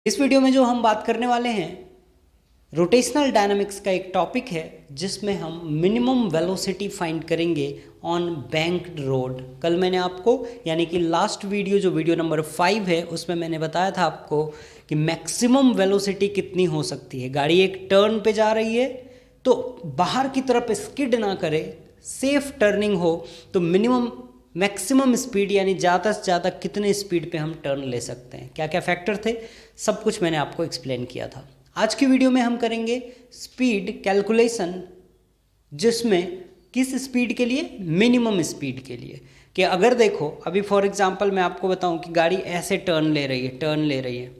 इस वीडियो में जो हम बात करने वाले हैं रोटेशनल डायनामिक्स का एक टॉपिक है जिसमें हम मिनिमम वेलोसिटी फाइंड करेंगे ऑन बैंक्ड रोड। कल मैंने आपको यानी कि लास्ट वीडियो जो वीडियो नंबर 5 है उसमें मैंने बताया था आपको कि मैक्सिमम वेलोसिटी कितनी हो सकती है। गाड़ी एक टर्न पे जा रही है तो बाहर की तरफ स्किड ना करे, सेफ टर्निंग हो तो मैक्सिमम स्पीड यानी ज़्यादा से ज़्यादा कितने स्पीड पे हम टर्न ले सकते हैं, क्या क्या फैक्टर थे, सब कुछ मैंने आपको एक्सप्लेन किया था। आज की वीडियो में हम करेंगे स्पीड कैलकुलेशन, जिसमें किस स्पीड के लिए, मिनिमम स्पीड के लिए। कि अगर देखो अभी फॉर एग्जांपल मैं आपको बताऊं कि गाड़ी ऐसे टर्न ले रही है,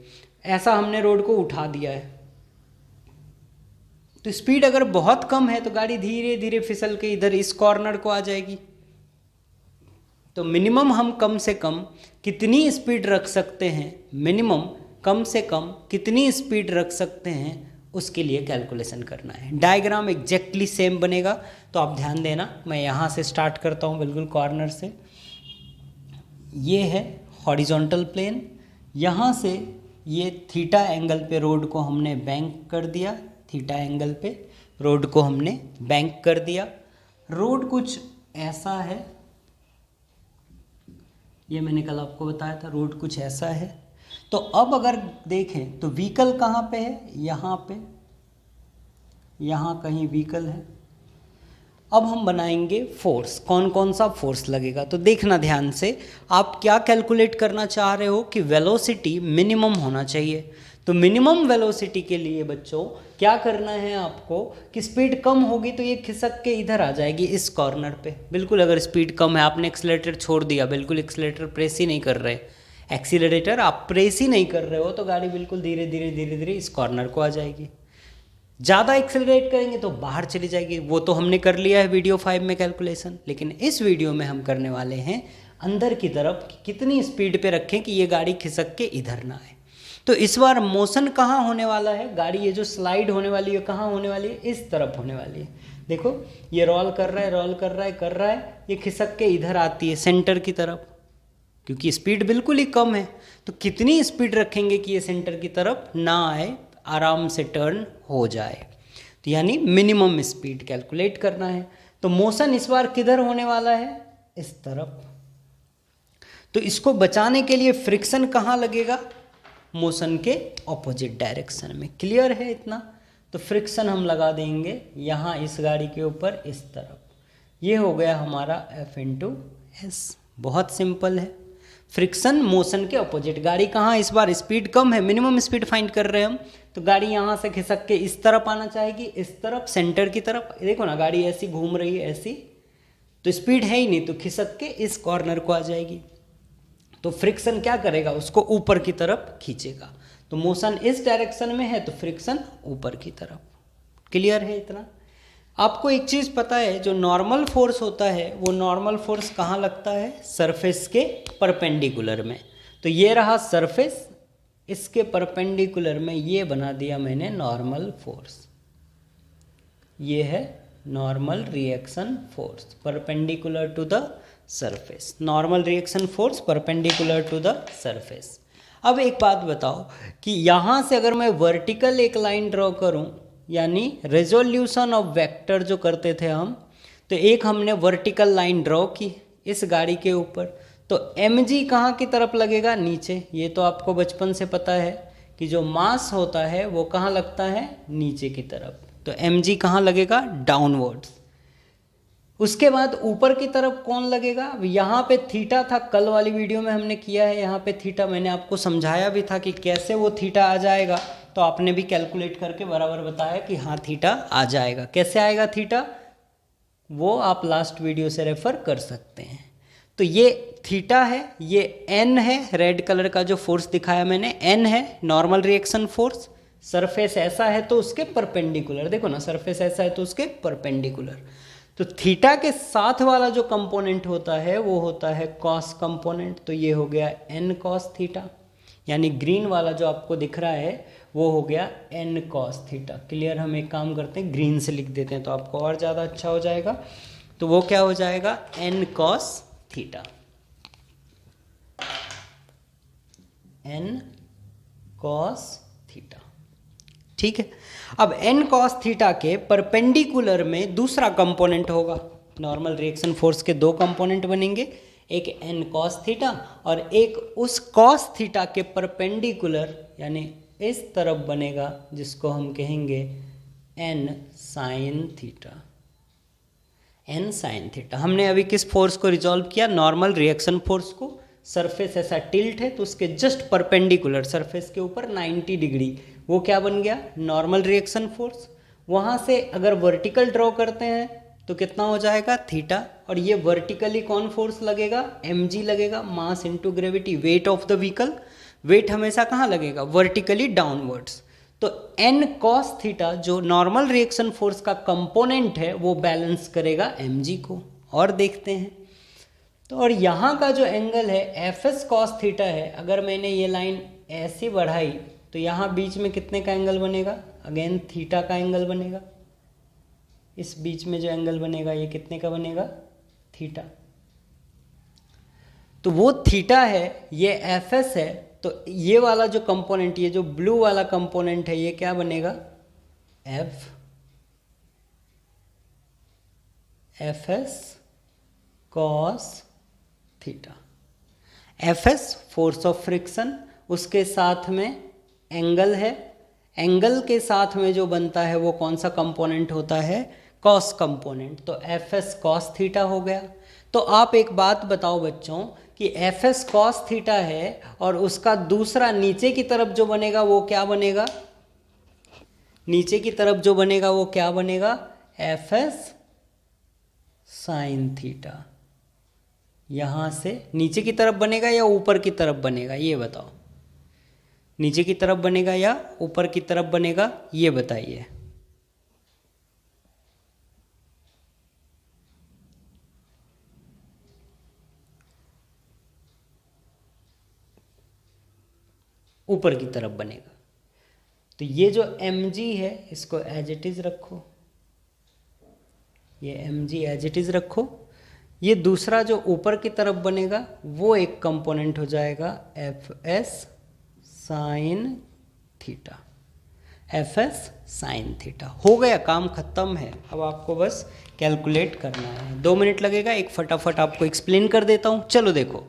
ऐसा हमने रोड को उठा दिया है तो स्पीड अगर बहुत कम है तो गाड़ी धीरे धीरे फिसल के इधर इस कॉर्नर को आ जाएगी। तो मिनिमम हम कम से कम कितनी स्पीड रख सकते हैं, मिनिमम कम से कम कितनी स्पीड रख सकते हैं उसके लिए कैलकुलेशन करना है। डायग्राम एग्जैक्टली सेम बनेगा तो आप ध्यान देना। मैं यहाँ से स्टार्ट करता हूँ बिल्कुल कॉर्नर से। ये है हॉरिजॉन्टल प्लेन, यहाँ से ये थीटा एंगल पे रोड को हमने बैंक कर दिया, थीटा एंगल पे रोड को हमने बैंक कर दिया। रोड कुछ ऐसा है, ये मैंने कल आपको बताया था, रोड कुछ ऐसा है। तो अब अगर देखें तो व्हीकल कहाँ पे है, यहाँ पे, यहाँ कहीं व्हीकल है। अब हम बनाएंगे फोर्स, कौन कौन सा फोर्स लगेगा। तो देखना ध्यान से, आप क्या कैलकुलेट करना चाह रहे हो कि वेलोसिटी मिनिमम होना चाहिए। तो मिनिमम वेलोसिटी के लिए बच्चों क्या करना है आपको कि स्पीड कम होगी तो ये खिसक के इधर आ जाएगी इस कॉर्नर पे। बिल्कुल अगर स्पीड कम है, आपने एक्सीलरेटर छोड़ दिया, बिल्कुल एक्सीलरेटर प्रेस ही नहीं कर रहे, एक्सीलरेटर आप प्रेस ही नहीं कर रहे हो तो गाड़ी बिल्कुल धीरे धीरे इस कॉर्नर को आ जाएगी। ज़्यादा एक्सेलरेट करेंगे तो बाहर चली जाएगी। वो तो हमने कर लिया है वीडियो 5 में कैलकुलेशन, लेकिन इस वीडियो में हम करने वाले हैं अंदर की तरफ कितनी स्पीड पे रखें कि ये गाड़ी खिसक के इधर ना आए। तो इस बार मोशन कहाँ होने वाला है, गाड़ी ये जो स्लाइड होने वाली है कहाँ होने वाली है, इस तरफ होने वाली है। देखो ये रोल कर रहा है, ये खिसक के इधर आती है सेंटर की तरफ, क्योंकि स्पीड बिल्कुल ही कम है। तो कितनी स्पीड रखेंगे कि ये सेंटर की तरफ ना आए, आराम से टर्न हो जाए। तो यानी मिनिमम स्पीड कैलकुलेट करना है। तो मोशन इस बार किधर होने वाला है, इस तरफ। तो इसको बचाने के लिए फ्रिक्शन कहाँ लगेगा, मोशन के ऑपोजिट डायरेक्शन में। क्लियर है इतना। तो फ्रिक्शन हम लगा देंगे यहाँ इस गाड़ी के ऊपर इस तरफ। ये हो गया हमारा F/s। बहुत सिंपल है। फ्रिक्शन मोशन के ऑपोजिट, गाड़ी कहाँ इस बार स्पीड कम है, मिनिमम स्पीड फाइंड कर रहे हैं हम, तो गाड़ी यहाँ से खिसक के इस तरफ आना चाहेगी, इस तरफ सेंटर की तरफ। देखो ना गाड़ी ऐसी घूम रही है ऐसी, तो स्पीड है ही नहीं तो खिसक के इस कॉर्नर को आ जाएगी। तो फ्रिक्शन क्या करेगा, उसको ऊपर की तरफ खींचेगा। तो मोशन इस डायरेक्शन में है तो फ्रिक्शन ऊपर की तरफ। क्लियर है इतना। आपको एक चीज़ पता है, जो नॉर्मल फोर्स होता है वो नॉर्मल फोर्स कहाँ लगता है, सरफेस के परपेंडिकुलर में। तो ये रहा सरफेस, इसके परपेंडिकुलर में ये बना दिया मैंने नॉर्मल फोर्स। ये है normal reaction force perpendicular to the surface, normal reaction force perpendicular to the surface. अब एक बात बताओ कि यहाँ से अगर मैं वर्टिकल एक लाइन ड्रॉ करूँ, यानी रेजोल्यूशन ऑफ वेक्टर जो करते थे हम, तो एक हमने वर्टिकल लाइन ड्रॉ की इस गाड़ी के ऊपर, तो mg कहाँ की तरफ लगेगा, नीचे। ये तो आपको बचपन से पता है कि जो मास होता है वो कहाँ लगता है, नीचे की तरफ। तो mg कहाँ लगेगा, डाउनवर्ड्स। उसके बाद ऊपर की तरफ कौन लगेगा, यहाँ पे थीटा था, कल वाली वीडियो में हमने किया है। यहाँ पे थीटा मैंने आपको समझाया भी था कि कैसे वो थीटा आ जाएगा, तो आपने भी कैलकुलेट करके बराबर बताया कि हाँ थीटा आ जाएगा। कैसे आएगा थीटा, वो आप लास्ट वीडियो से रेफर कर सकते हैं। तो ये थीटा है, ये एन है, रेड कलर का जो फोर्स दिखाया मैंने एन है, नॉर्मल रिएक्शन फोर्स। सरफेस ऐसा है तो उसके परपेंडिकुलर, देखो ना सरफेस ऐसा है तो उसके परपेंडिकुलर। तो थीटा के साथ वाला जो कंपोनेंट होता है वो होता है कॉस कंपोनेंट। तो ये हो गया एन कॉस थीटा, यानी ग्रीन वाला जो आपको दिख रहा है वो हो गया एन कॉस थीटा। क्लियर। हम एक काम करते हैं, ग्रीन से लिख देते हैं तो आपको और ज़्यादा अच्छा हो जाएगा। तो वो क्या हो जाएगा, N cos theta, N cos theta. ठीक है, अब n कॉस थीटा के परपेंडिकुलर में दूसरा कंपोनेंट होगा। नॉर्मल रिएक्शन फोर्स के दो कंपोनेंट बनेंगे, एक n कॉस थीटा और एक उस कॉस थीटा के परपेंडिकुलर यानी इस तरफ बनेगा, जिसको हम कहेंगे n sine theta. n sine theta. हमने अभी किस फोर्स को रिजॉल्व किया? नॉर्मल रिएक्शन फोर्स को। सरफेस ऐसा टिल्ट है तो उसके जस्ट परपेंडिकुलर सरफेस के ऊपर 90 डिग्री, वो क्या बन गया? Normal reaction force. वहाँ से अगर वर्टिकल ड्रॉ करते हैं तो कितना हो जाएगा? थीटा। और ये वर्टिकली कौन फोर्स लगेगा? mg लगेगा, mass into gravity, weight of the vehicle. Weight हमेशा कहाँ लगेगा? Vertically downwards. तो n cos थीटा जो नॉर्मल रिएक्शन फोर्स का कंपोनेंट है वो बैलेंस करेगा mg को। और देखते हैं तो, और यहाँ का जो एंगल है fs cos थीटा है, अगर मैंने ये लाइन ऐसी बढ़ाई तो यहाँ बीच में कितने का एंगल बनेगा? अगेन थीटा का एंगल बनेगा। इस बीच में जो एंगल बनेगा ये कितने का बनेगा? थीटा। तो वो थीटा है, ये fs है, तो ये वाला जो कंपोनेंट, ये जो ब्लू वाला कंपोनेंट है, ये क्या बनेगा? fs cos theta. fs force of friction, उसके साथ में एंगल है, एंगल के साथ में जो बनता है वो कौन सा कंपोनेंट होता है? Cos component. तो fs cos थीटा हो गया। तो आप एक बात बताओ बच्चों कि fs cos थीटा है और उसका दूसरा नीचे की तरफ जो बनेगा वो क्या बनेगा? नीचे की तरफ जो बनेगा वो क्या बनेगा? fs sin theta. यहाँ से नीचे की तरफ बनेगा या ऊपर की तरफ बनेगा? ये बताओ, नीचे की तरफ बनेगा या ऊपर की तरफ बनेगा? ये बताइए। ऊपर की तरफ बनेगा। तो ये जो mg है इसको एज इट इज रखो, ये mg एज इट इज रखो। ये दूसरा जो ऊपर की तरफ बनेगा वो एक कंपोनेंट हो जाएगा fs sine theta. fs sine theta हो गया, काम खत्म है। अब आपको बस कैलकुलेट करना है, 2 मिनट लगेगा। एक फटाफट आपको एक्सप्लेन कर देता हूँ। चलो देखो,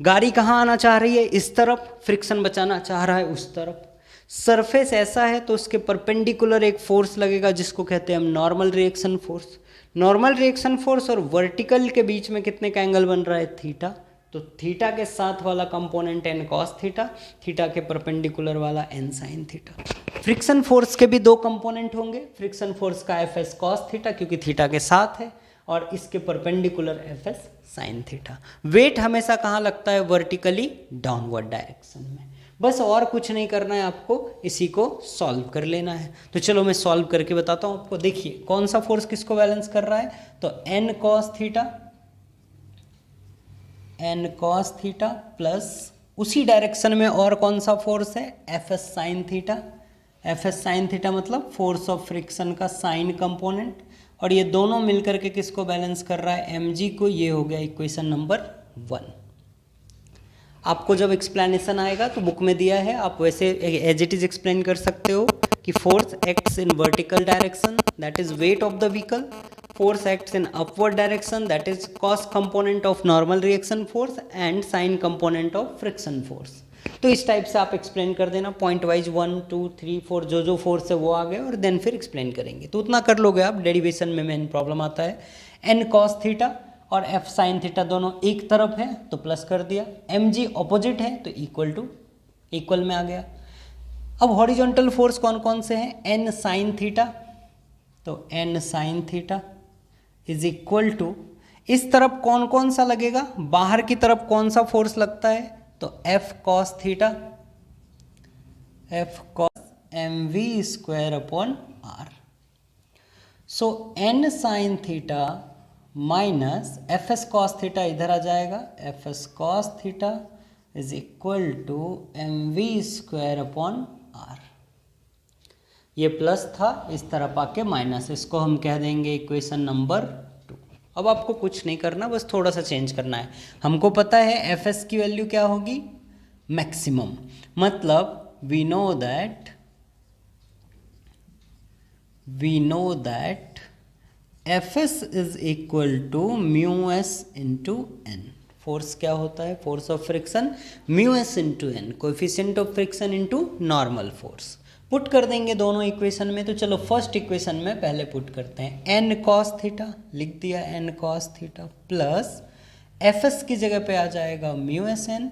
गाड़ी कहाँ आना चाह रही है? इस तरफ। फ्रिक्शन बचाना चाह रहा है उस तरफ। सरफेस ऐसा है तो उसके परपेंडिकुलर एक फोर्स लगेगा जिसको कहते हैं हम normal reaction force. Normal reaction force और वर्टिकल के बीच में कितने का एंगल बन रहा है? थीटा। तो थीटा के साथ वाला component n cos theta, theta के परपेंडिकुलर वाला n sin theta. Friction force के भी दो कंपोनेंट होंगे। फ्रिक्शन फोर्स का fs cos थीटा क्योंकि थीटा के साथ है, और इसके perpendicular fs sin theta. Weight हमेशा कहाँ लगता है? वर्टिकली डाउनवर्ड डायरेक्शन में। बस और कुछ नहीं करना है आपको, इसी को सॉल्व कर लेना है। तो चलो मैं सॉल्व करके बताता हूँ आपको। देखिए कौन सा फोर्स किसको बैलेंस कर रहा है? तो n cos theta, n cos theta plus उसी डायरेक्शन में और कौन सा फोर्स है? fs sin theta. fs sin theta मतलब फोर्स ऑफ फ्रिक्शन का साइन कंपोनेंट, और ये दोनों मिलकर के किसको बैलेंस कर रहा है? mg को। ये हो गया इक्वेशन नंबर 1। आपको जब एक्सप्लेनेशन आएगा तो बुक में दिया है, आप वैसे एज इट इज एक्सप्लेन कर सकते हो कि force acts in vertical direction, that is wait of the vehicle. Force acts in upward direction, that is cos component of normal reaction force and sign component of friction force. तो इस type से आप explain कर देना point wise, 1 2 3 4 जो force है वो आ गए, और देन फिर एक्सप्लेन करेंगे। तो उतना कर लोगे आप। डेरिवेशन में मेन प्रॉब्लम आता है। n cos थीटा और f साइन थीटा दोनों एक तरफ है तो प्लस कर दिया, mg ऑपोजिट है तो इक्वल में आ गया। अब हॉरिजॉन्टल फोर्स कौन कौन से हैं? n साइन थीटा, तो n sine theta is equal to, इस तरफ कौन कौन सा लगेगा? बाहर की तरफ कौन सा फोर्स लगता है? तो f cos theta, f cos mv square upon r। So n sine theta minus fs cos theta इधर आ जाएगा, fs cos theta is equal to mv square upon r। ये प्लस था, इस तरफ आके माइनस, इसको हम कह देंगे इक्वेशन नंबर 2। अब आपको कुछ नहीं करना, बस थोड़ा सा चेंज करना है। हमको पता है fs की वैल्यू क्या होगी? मैक्सिमम। मतलब we know that Fs is equal to mu s into n. Force क्या होता है? Force of friction mu S into N, coefficient of friction into normal force. Put कर देंगे दोनों इक्वेशन में। तो चलो फर्स्ट इक्वेशन में पहले पुट करते हैं, एन कॉस थीटा लिख दिया, N cos theta plus F S की जगह पे आ जाएगा म्यू एस एन,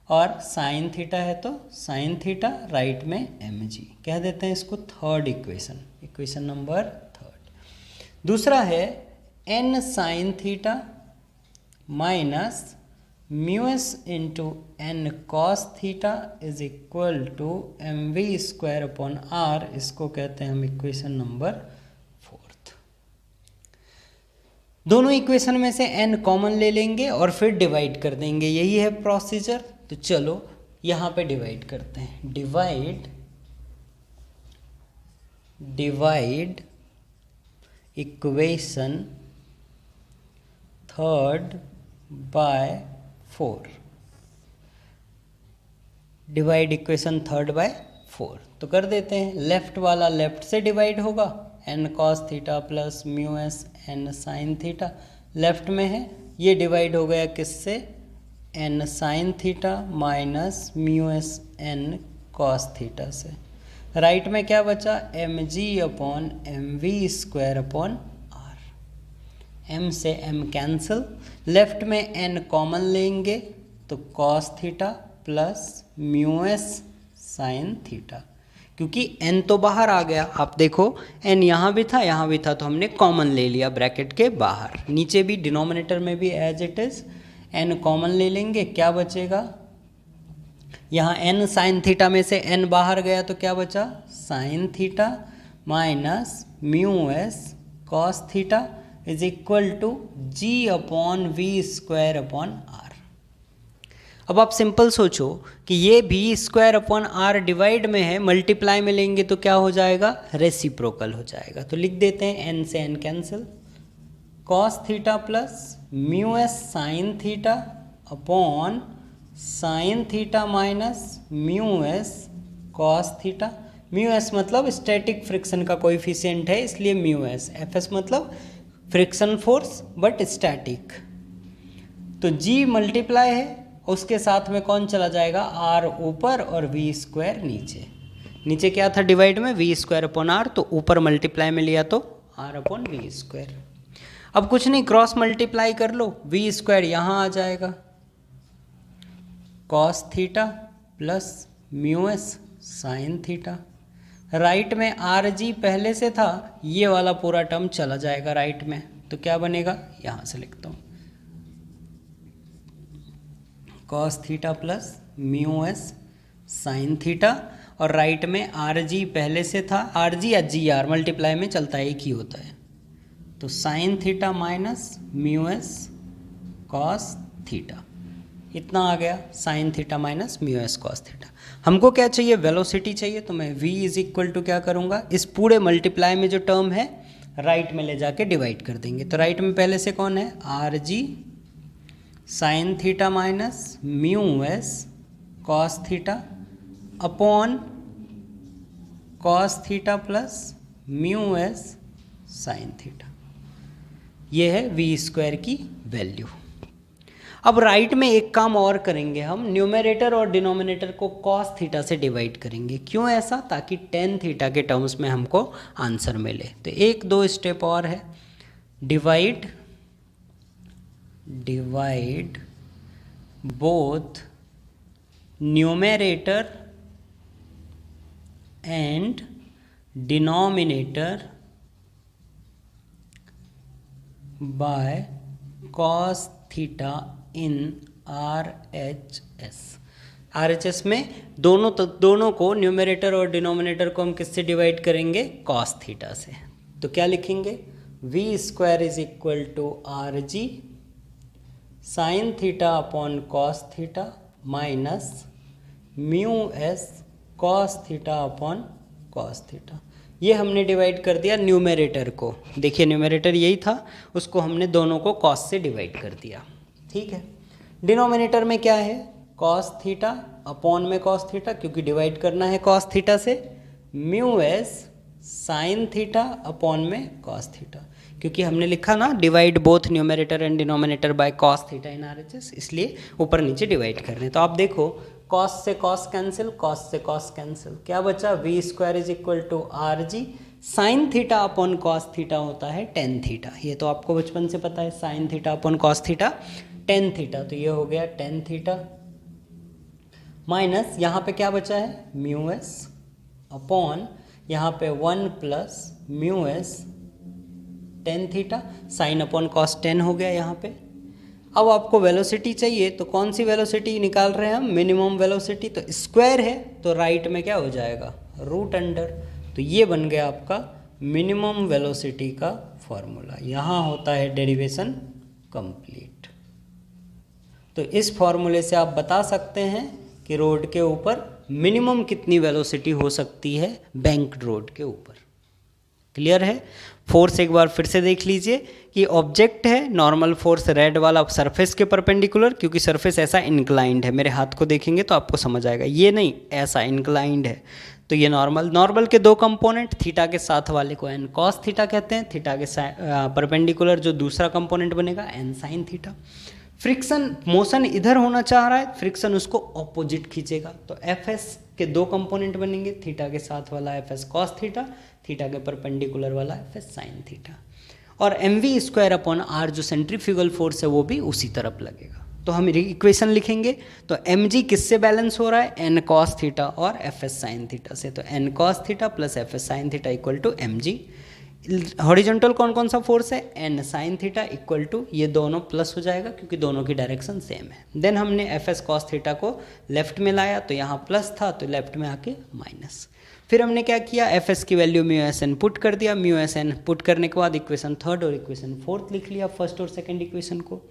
और साइन थीटा है तो साइन थीटा, राइट में एम जी कह देते हैं इसको। Third equation, equation number third. दूसरा है N sine theta minus mu S into N cos theta is equal to M V square upon R, इसको कहते हैं हम इक्वेशन नंबर फोर्थ। दोनों इक्वेशन में से एन कॉमन ले लेंगे और फिर डिवाइड कर देंगे, यही है प्रोसीजर। तो चलो यहाँ पे डिवाइड करते हैं, divide equation third by 4, divide equation third by 4। तो कर देते हैं, लेफ्ट वाला लेफ्ट से डिवाइड होगा, N cos theta plus mu S N sine theta left में है, ये डिवाइड हो गया किससे? N sine theta minus mu S N cos theta से। राइट में क्या बचा? M G upon M V square upon R, M से एम कैंसिल, लेफ्ट में एन कॉमन लेंगे तो cos theta plus mu S sine theta, क्योंकि N तो बाहर आ गया, आप देखो एन यहाँ भी था तो हमने कॉमन ले लिया ब्रैकेट के बाहर। नीचे भी डिनोमिनेटर में भी as it is N common ले लेंगे, क्या बचेगा? यहाँ एन साइन थीटा में से एन बाहर गया तो क्या बचा? Sine theta minus mu S cos theta is equal to G upon V square upon R. अब आप सिंपल सोचो कि ये भी स्क्वायर अपॉन आर डिवाइड में है, मल्टीप्लाई में लेंगे तो क्या हो जाएगा? रेसिप्रोकल हो जाएगा। तो लिख देते हैं एन से N cancel, cos theta plus mu S sine theta upon sine theta minus mu S cos theta. Mu S मतलब स्टैटिक फ्रिक्शन का कोएफिशिएंट है, इसलिए म्यू एस। एफ एस मतलब फ्रिक्शन फोर्स बट स्टैटिक। तो G multiply है, उसके साथ में कौन चला जाएगा? आर ऊपर और वी स्क्वायर नीचे। नीचे क्या था डिवाइड में? वी स्क्वायर अपॉन आर, तो ऊपर मल्टीप्लाई में लिया तो आर अपॉन वी स्क्वायर। अब कुछ नहीं, क्रॉस मल्टीप्लाई कर लो, वी स्क्वायर यहाँ आ जाएगा, cos theta plus mu S sine theta. Right में आर जी पहले से था, ये वाला पूरा टर्म चला जाएगा राइट में, तो क्या बनेगा? यहाँ से लिखता हूँ, cos theta plus mu S sine theta, और राइट में आर जी पहले से था, आर जी या जी आर मल्टीप्लाई में चलता है, एक ही होता है, तो sine theta minus mu S cos theta, इतना आ गया, sign theta minus mu S cos theta. हमको क्या चाहिए? वेलोसिटी चाहिए, तो मैं v इज इक्वल टू क्या करूँगा? इस पूरे मल्टीप्लाई में जो टर्म है राइट में ले जाके डिवाइड कर देंगे। तो राइट में पहले से कौन है? Are G sine theta minus mu S cos theta upon cos theta plus mu S sine theta, ये है वी स्क्वायर की वैल्यू। अब राइट में एक काम और करेंगे हम, न्यूमरेटर और डिनोमिनेटर को कॉस थीटा से डिवाइड करेंगे। क्यों ऐसा? ताकि टेन थीटा के टर्म्स में हमको आंसर मिले। तो एक दो स्टेप और है, divide both numerator and denominator by cos theta in RHS में दोनों को, न्यूमरेटर और डिनोमिनेटर को हम किससे डिवाइड करेंगे? कॉस थीटा से। तो क्या लिखेंगे? V square is equal to R G sine theta upon cos theta minus mu S cos theta upon cos theta. ये हमने डिवाइड कर दिया न्यूमरेटर को, देखिए न्यूमरेटर यही था, उसको हमने दोनों को कॉस से डिवाइड कर दिया, ठीक है। डिनोमिनेटर में क्या है? कॉस थीटा अपॉन में कॉस थीटा, क्योंकि डिवाइड करना है कॉस थीटा से, mu S sine theta upon में कॉस थीटा, क्योंकि हमने लिखा ना divide both numerator and denominator by cos theta in RHS, इसलिए ऊपर नीचे डिवाइड कर रहे हैं। तो आप देखो कॉस से कॉस कैंसिल, कॉस से कॉस कैंसिल, क्या बचा, V square is equal to R G, sine theta upon cos theta होता है टेन थीटा, ये तो आपको बचपन से पता है, sign theta upon cos theta tan theta, तो ये हो गया टेन थीटा माइनस यहाँ पे क्या बचा है म्यू एस अपॉन यहाँ पे 1 plus mu S tan theta, sine upon cos 10 हो गया यहाँ पे। अब आपको वेलोसिटी चाहिए, तो कौन सी वेलोसिटी निकाल रहे हैं हम, मिनिमम वेलोसिटी, तो स्क्वायर है तो राइट में क्या हो जाएगा रूट अंडर, तो ये बन गया आपका मिनिमम वेलोसिटी का फॉर्मूला। यहाँ होता है डेरिवेशन कंप्लीट। तो इस फॉर्मूले से आप बता सकते हैं कि रोड के ऊपर मिनिमम कितनी वेलोसिटी हो सकती है बैंक्ड रोड के ऊपर। क्लियर है। फोर्स एक बार फिर से देख लीजिए कि ऑब्जेक्ट है नॉर्मल फोर्स रेड वाला सरफेस के परपेंडिकुलर, क्योंकि सरफेस ऐसा इंक्लाइंड है, मेरे हाथ को देखेंगे तो आपको समझ आएगा, ये नहीं ऐसा इंक्लाइंड है, तो ये नॉर्मल के दो कंपोनेंट, थीटा के साथ वाले को एन कॉस थीटा कहते हैं, थीटा के परपेंडिकुलर जो दूसरा कंपोनेंट बनेगा N sine theta. Friction motion इधर होना चाह रहा है, फ्रिक्शन उसको ऑपोजिट खींचेगा, तो एफ एस के दो कंपोनेंट बनेंगे, थीटा के साथ वाला F S cos theta, theta के परपेंडिकुलर वाला एफ एस साइन थीटा, और M V square upon R जो सेंट्रीफ्यूगल फोर्स है वो भी उसी तरफ लगेगा। तो हम इक्वेशन लिखेंगे, तो एम जी किससे बैलेंस हो रहा है, एन कॉस थीटा और एफ एस साइन थीटा से, तो N cos theta plus F S sine theta equal to M G. Horizontal कौन कौन सा फोर्स है, N sine theta equal to, ये दोनों प्लस हो जाएगा क्योंकि दोनों की डायरेक्शन सेम है। देन हमने एफ एस कॉस थीटा को लेफ्ट में लाया, तो यहाँ प्लस था तो लेफ्ट में आके माइनस। फिर हमने क्या किया, एफ एस की value mu S N put कर दिया, म्यू एस एन पुट करने के बाद इक्वेशन थर्ड और इक्वेशन फोर्थ लिख लिया, फर्स्ट और सेकेंड इक्वेशन को।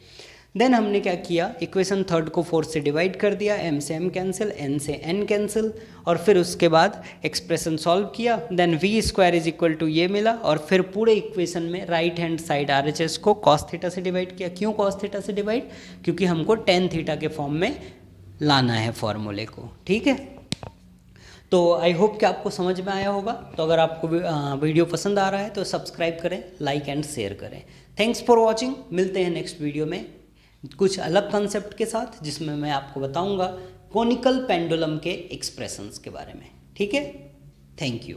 देन हमने क्या किया, इक्वेशन थर्ड को फोर्थ से डिवाइड कर दिया, एम से एम कैंसिल, एन से एन कैंसिल, और फिर उसके बाद एक्सप्रेशन सॉल्व किया। Then V square is equal to ये मिला, और फिर पूरे इक्वेशन में right hand side R H S को कॉस थीटा से डिवाइड किया। क्यों कॉस थीटा से डिवाइड, क्योंकि हमको टेन थीटा के फॉर्म में लाना है फॉर्मूले को। ठीक है, तो आई होप कि आपको समझ में आया होगा। तो अगर आपको वीडियो पसंद आ रहा है तो सब्सक्राइब करें, लाइक एंड शेयर करें। थैंक्स फॉर वॉचिंग, मिलते हैं नेक्स्ट वीडियो में कुछ अलग कंसेप्ट के साथ, जिसमें मैं आपको बताऊंगा कोनिकल पेंडुलम के एक्सप्रेशंस के बारे में। ठीक है, थैंक यू।